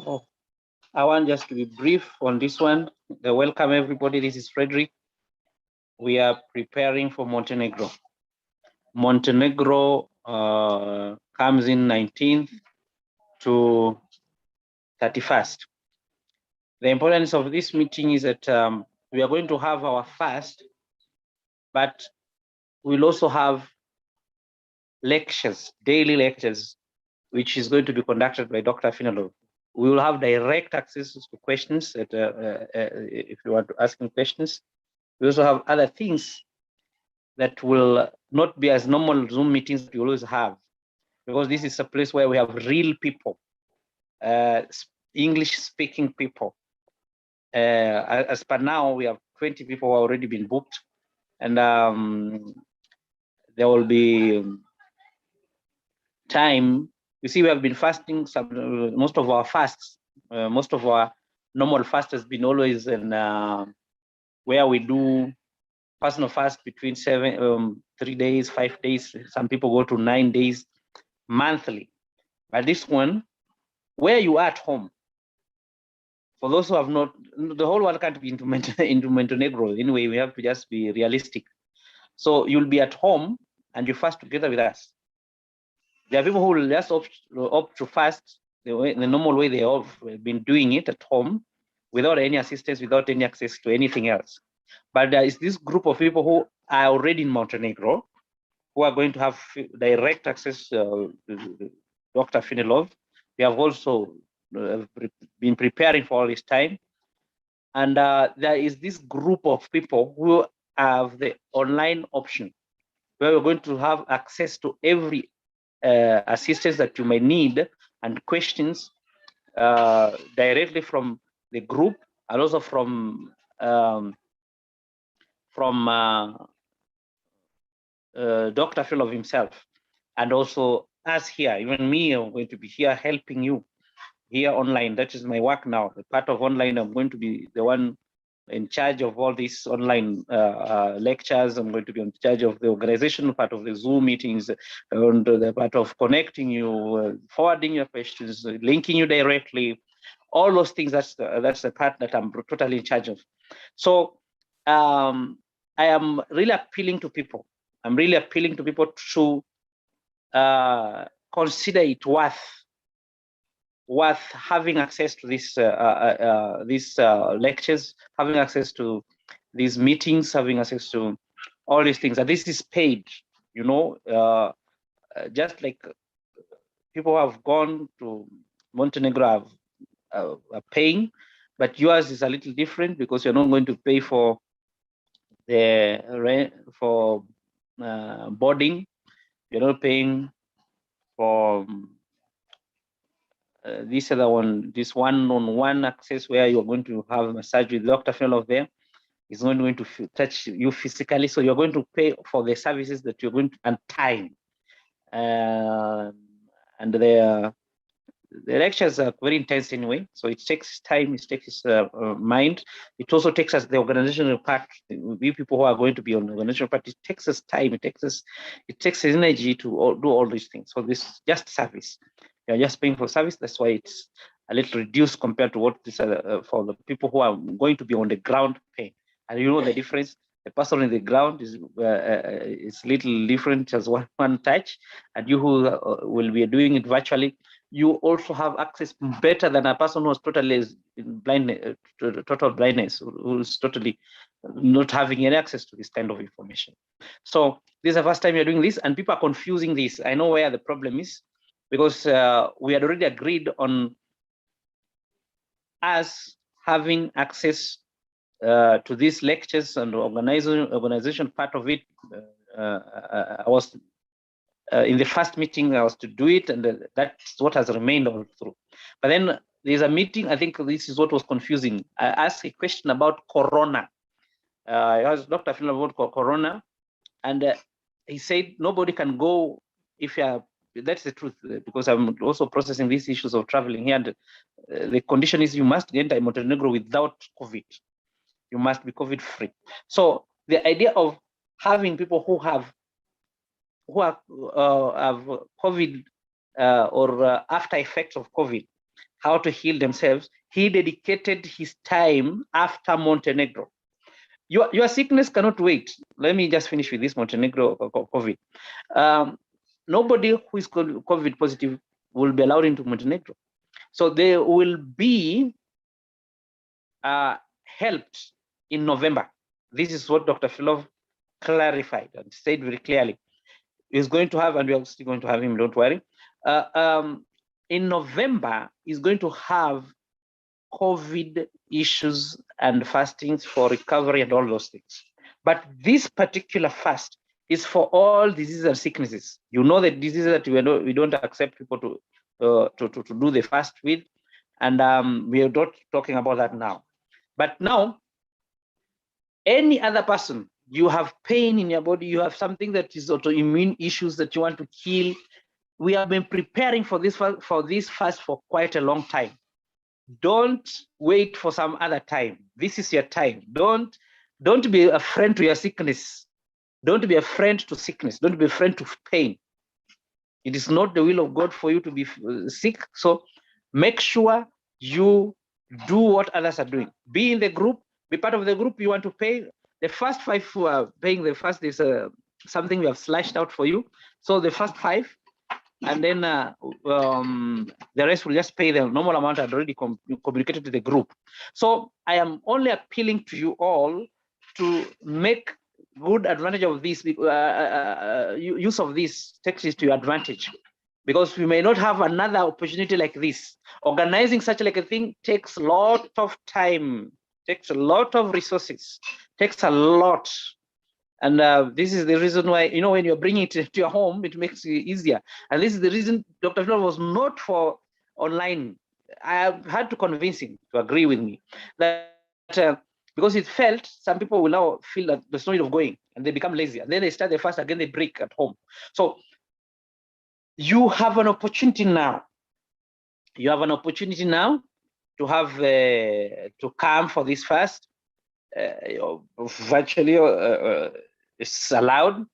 So I want just to be brief on this one. Welcome everybody. This is Fredrick. We are preparing for Montenegro. Montenegro comes in 19th to 31st. The importance of this meeting is that we are going to have our fast, but we'll also have lectures, daily lectures, which is going to be conducted by Dr. Finalov. We will have direct access to questions that if you are asking questions. We also have other things that will not be as normal Zoom meetings that you always have, because this is a place where we have real people, English-speaking people. As per now, we have 20 people who have already been booked, and there will be time. You see, we have been fasting most of our fasts. Most of our normal fast has been always in where we do personal fast between 3 days, 5 days. Some people go to 9 days monthly. But this one, where you are at home, for those who have not, the whole world can't be into Montenegro. Anyway, we have to just be realistic. So you'll be at home and you fast together with us. There are people who will just opt to fast the normal way they have been doing it at home, without any assistance, without any access to anything else. But there is this group of people who are already in Montenegro, who are going to have direct access to Dr. Finilov. We have also been preparing for all this time. And there is this group of people who have the online option, where we're going to have access to every assistance that you may need and questions directly from the group, and also from Dr. Finilov himself, and also us here. Even me, I'm going to be here helping you here online. That is my work now. The part of online, I'm going to be the one in charge of all these online lectures. I'm going to be in charge of the organizational part of the Zoom meetings, and the part of connecting you, forwarding your questions, linking you directly, all those things. That's the part that I'm totally in charge of. So I am really appealing to people. I'm really appealing to people to consider it worth having access to these lectures, having access to these meetings, having access to all these things. And this is paid, you know, just like people who have gone to Montenegro are paying, but yours is a little different because you're not going to pay for the rent, for boarding. You're not paying for this other one, this one-on-one access where you're going to have a massage with Dr. Finalov there. He's not going to touch you physically, so you're going to pay for the services that you're going to, and time. And the lectures are very intense anyway, so it takes time, it takes mind. It also takes us the organizational part. We people who are going to be on the organizational part, it takes us time, it takes energy to do all these things. So this is just service. You're just paying for service. That's why it's a little reduced compared to what this for the people who are going to be on the ground paying. And you know the difference. The person on the ground is little different, just one touch, and you who will be doing it virtually, you also have access better than a person who's totally blind, total blindness, who's totally not having any access to this kind of information. So this is the first time you're doing this, and people are confusing this. I know where the problem is, because we had already agreed on us having access to these lectures and organization part of it. I was in the first meeting, I was to do it, and that's what has remained all through. But then there's a meeting, I think this is what was confusing. I asked a question about Corona. I asked Dr. Finalov about Corona, and he said nobody can go if you are. That's the truth, because I'm also processing these issues of traveling here. And the condition is you must enter Montenegro without COVID. You must be COVID free. So the idea of having people who have COVID or after effects of COVID how to heal themselves, he dedicated his time after Montenegro. Your sickness cannot wait. Let me just finish with this Montenegro COVID. Nobody who is COVID positive will be allowed into Montenegro. So they will be helped in November. This is what Dr. Filov clarified and said very clearly. He's going to have, and we are still going to have him, don't worry. In November, he's going to have COVID issues and fastings for recovery and all those things. But this particular fast is for all diseases and sicknesses. You know, the diseases that we don't accept people to do the fast with, and we are not talking about that now. But now, any other person, you have pain in your body, you have something that is autoimmune issues that you want to kill. We have been preparing for this fast for quite a long time. Don't wait for some other time. This is your time. Don't be a friend to your sickness. Don't be a friend to sickness. Don't be a friend to pain. It is not the will of God for you to be sick. So make sure you do what others are doing. Be in the group. Be part of the group. You want to pay. The first 5 who are paying the first is something we have slashed out for you. So the first 5, and then the rest will just pay the normal amount I'd already communicated to the group. So I am only appealing to you all to make good advantage of this, use of this, take this to your advantage, because we may not have another opportunity like this. Organizing such like a thing takes a lot of time, takes a lot of resources, takes a lot. And this is the reason why, you know, when you're bringing it to your home, it makes it easier. And this is the reason Dr. Phil was not for online. I have had to convince him to agree with me that because it felt some people will now feel that there's no need of going, and they become lazy, and then they start the fast again, they break at home. So you have an opportunity now. You have an opportunity now to have to come for this fast. Virtually it's allowed,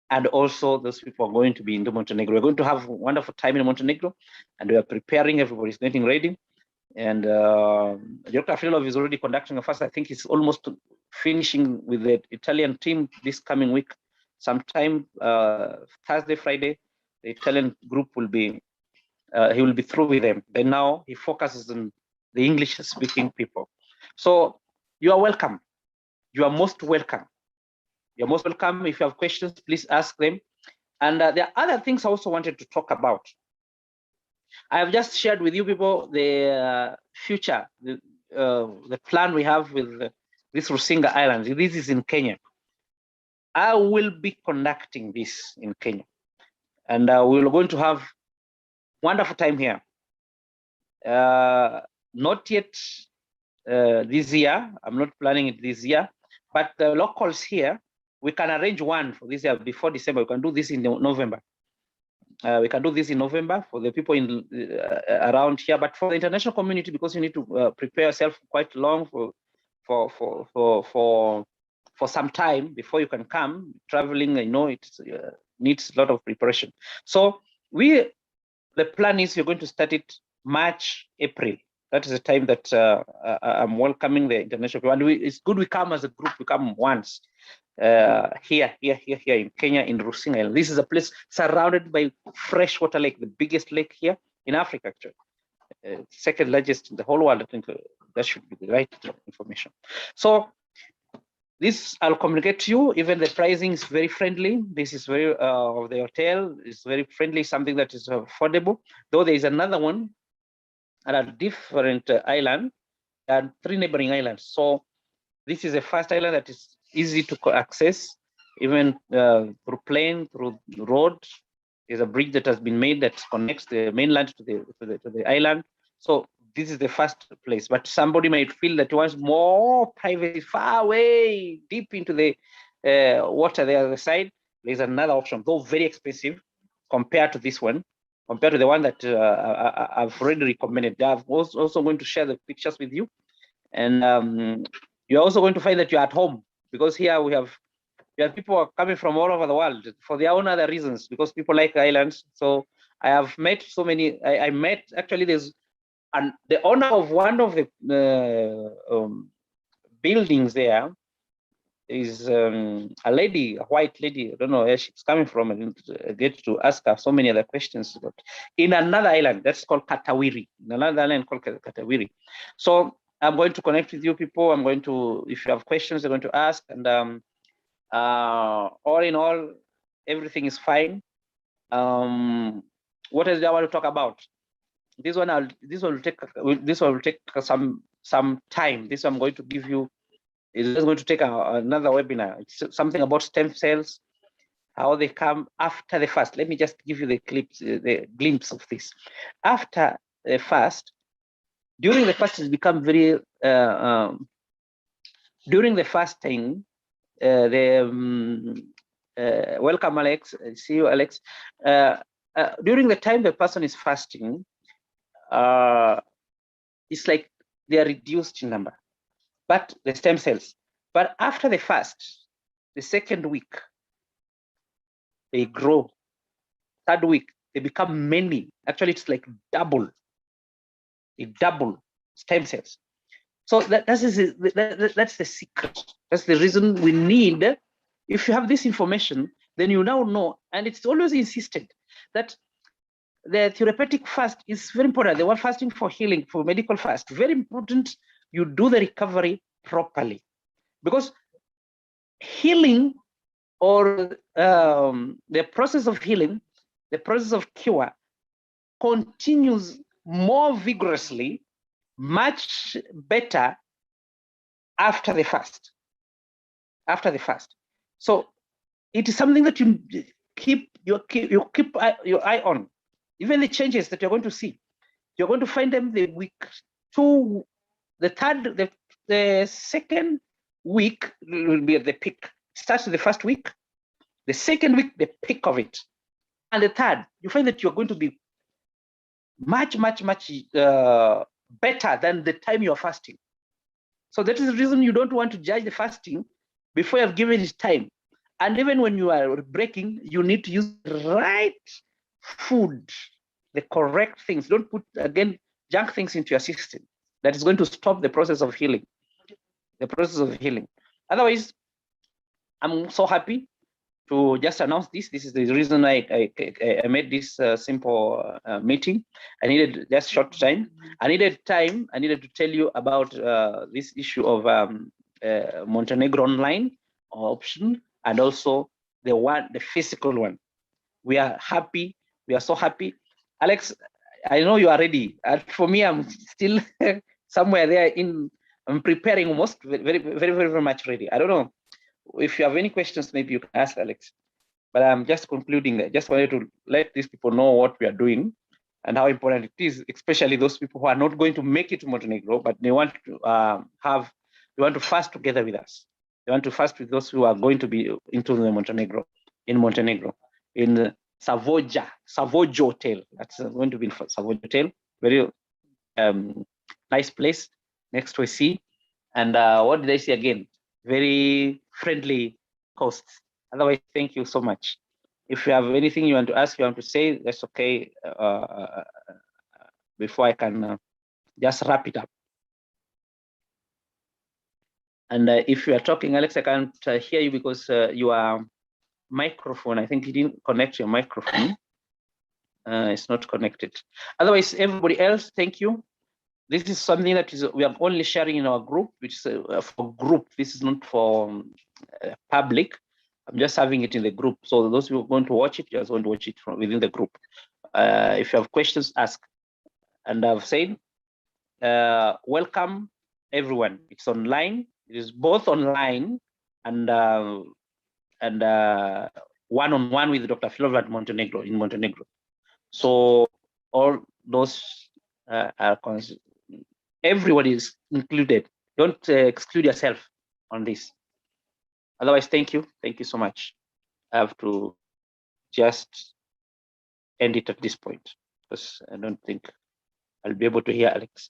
and also those people are going to be in Montenegro. We're going to have a wonderful time in Montenegro, and we are preparing. Everybody's getting ready, and Dr. Filov is already conducting a fast. I think he's almost finishing with the Italian team this coming week. Sometime Thursday, Friday, the Italian group will be he will be through with them. Then now he focuses on the English-speaking people. So you are welcome. You are most welcome. You're most welcome. If you have questions, please ask them. And there are other things I also wanted to talk about. I have just shared with you people the future, the plan we have with this Rusinga Island. This is in Kenya. I will be conducting this in Kenya. And we're going to have wonderful time here. Not yet this year. I'm not planning it this year. But the locals here, we can arrange one for this year before December. We can do this in November. We can do this in November for the people in around here. But for the international community, because you need to prepare yourself quite long for some time before you can come. Traveling, you know, it needs a lot of preparation. So the plan is you're going to start it March, April. That is the time that I'm welcoming the international people. And it's good we come as a group, we come once here in Kenya, in Rusinga Island. This is a place surrounded by freshwater lake, the biggest lake here in Africa, actually. Second largest in the whole world. I think that should be the right information. So this I'll communicate to you. Even the pricing is very friendly. This is very of the hotel is very friendly, something that is affordable. Though there is another one at a different island and 3 neighboring islands. So this is the first island that is easy to access, even through plane, through road. There's a bridge that has been made that connects the mainland to the island. So this is the first place. But somebody might feel that wants more privacy, far away, deep into the water the other side. There's another option, though very expensive compared to this one. Compared to the one that I've already recommended. I'm also going to share the pictures with you. And you're also going to find that you're at home, because here we have people coming from all over the world for their own other reasons, because people like islands. So I have met so many, I met, actually there's And the owner of one of the buildings there is a lady, a white lady. I don't know where she's coming from. I didn't get to ask her so many other questions. But in another island, that's called Katawiri. In another island called Katawiri. So I'm going to connect with you people. I'm going to, if you have questions, I'm going to ask. And all in all, everything is fine. What else do I want to talk about? This one will take some time. This I'm going to give you. It's going to take another webinar. It's something about stem cells, how they come after the fast. Let me just give you the clips, the glimpse of this. After the fast, during the fast, it becomes very. During the fasting, welcome, Alex. See you, Alex. During the time the person is fasting, it's like they are reduced in number, but the stem cells. But after the fast, the second week, they grow. Third week, they become many. Actually, it's like double. They double stem cells. So that's the secret. That's the reason we need. If you have this information, then you now know, and it's always insisted that the therapeutic fast is very important. They were fasting for healing, for medical fast. Very important you do the recovery properly, because healing or the process of healing, the process of cure continues more vigorously, much better after the fast. After the fast. So it is something that you keep your eye on. Even the changes that you're going to see, you're going to find them the week 2, the third, the second week will be at the peak. Starts with the first week, the second week, the peak of it. And the third, you find that you're going to be much better than the time you're fasting. So that is the reason you don't want to judge the fasting before you have given it time. And even when you are breaking, you need to use the right food, the correct things. Don't put, again, junk things into your system. That is going to stop the process of healing. The process of healing. Otherwise, I'm so happy to just announce this. This is the reason I made this simple meeting. I needed just short time. I needed to tell you about this issue of Montenegro online option, and also the physical one. We are happy. We are so happy. Alex, I know you are ready. And for me, I'm still somewhere there I'm preparing almost very much ready. I don't know if you have any questions, maybe you can ask Alex. But I'm just concluding. I just wanted to let these people know what we are doing and how important it is, especially those people who are not going to make it to Montenegro, but they want to they want to fast together with us. They want to fast with those who are going to be into the Montenegro, in the Savojo Hotel. That's going to be in Savojo Hotel. Very nice place next to a sea. And what did I say again? Very friendly coasts. Otherwise, thank you so much. If you have anything you want to ask, you want to say, that's okay. Before I can just wrap it up. And if you are talking, Alex, I can't hear you because your microphone, I think you didn't connect your microphone. It's not connected. Otherwise, everybody else, thank you. This is something that we are only sharing in our group, which is for group. This is not for public. I'm just having it in the group. So those who are going to watch it, you're going to watch it from within the group. If you have questions, ask. And I've said, welcome everyone. It's online. It is both online and one-on-one with Dr. Filovat Montenegro in Montenegro. So all those everybody is included. Don't exclude yourself on this. Otherwise, thank you so much. I have to just end it at this point because I don't think I'll be able to hear Alex.